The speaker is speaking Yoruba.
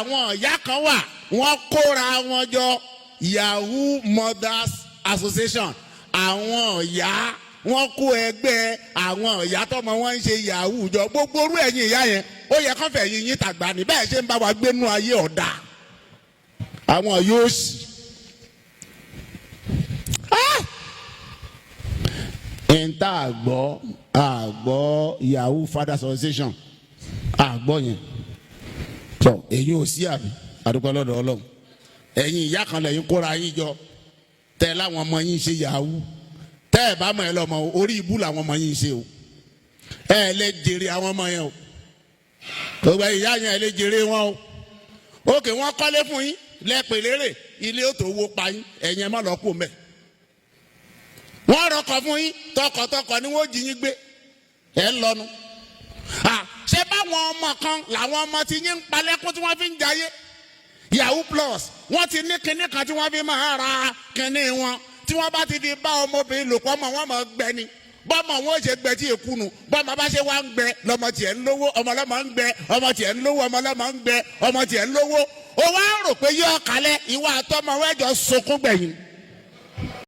àwọn ìyá kan wà wọ́n kóra wọn jọ Yahoo Mothers Association. Àwọn ìyá wọ́n kó ẹgbẹ́ àwọn ìyá tọmọ wọn ń ṣe yahoo jọ. Gbogbo orú ẹ̀yin ìyá yẹn ó yẹ kán fẹ́ yín tàgbà ní bẹ́ẹ̀ ṣe ń bá wa gbénú ayé ọ̀dà. Àwọn yóò sì. Ẹ̀ńtà àgbọ̀ Yahoo Fathers Association àgbọ̀ yẹn. Tọ́ èyí ò sí àbí àdúgbò lọ́dọ̀ Ọlọ́run. Ẹ̀yin ìyá kan lẹ́yìn kóra yín jọ tẹ láwọn ọmọ yín ṣe yahoo. Tẹ́ ẹ̀ bá mọ̀ ẹ lọ́mọ orí ibú làwọn ọmọ yín ṣe o. Ẹ lè jèrè àwọn ọmọ yẹn o. Gbogbo ìyá yẹn ẹ lè jèrè wọn o. Òkè wọn kọ́lé fún yín lẹ́pẹ̀ lérè ilé ó tó wó pa yín ẹ̀yin ẹ má lọ kú mẹ́. Wọ́n rọkọ̀ fún yín tọkọtọkọ ni wọ́n jí yín gbé ẹ̀ ń lọ́nu. Ṣé báwọn ọmọ kan làwọn ọmọ tí yín ń palẹ́kún tí wọ́n fi ń jayé Yahoo Plus wọ́n ti ní kinní kan tí wọ́n fi máa ra kinní wọn tí wọ́n bá ti fi bá ọmọbìnrin lò pọ̀ mọ́ wọn mọ̀ gbẹ ni bọ́mọ wọn ò ṣe gbẹ tí èkú nu bọ́mọ bá ṣe wá ń gbẹ lọ́mọ tiẹ̀ ń lówó ọmọ lọ́mọ ń gbẹ ọmọ tiẹ̀ ń lówó ọmọ lọ́mọ ń gbẹ ọmọ tiẹ̀ ń lówó ó wá rò pé yóò kalẹ̀ ìwà àtọmọ wẹ́jọ sunkún gbẹ̀yìn.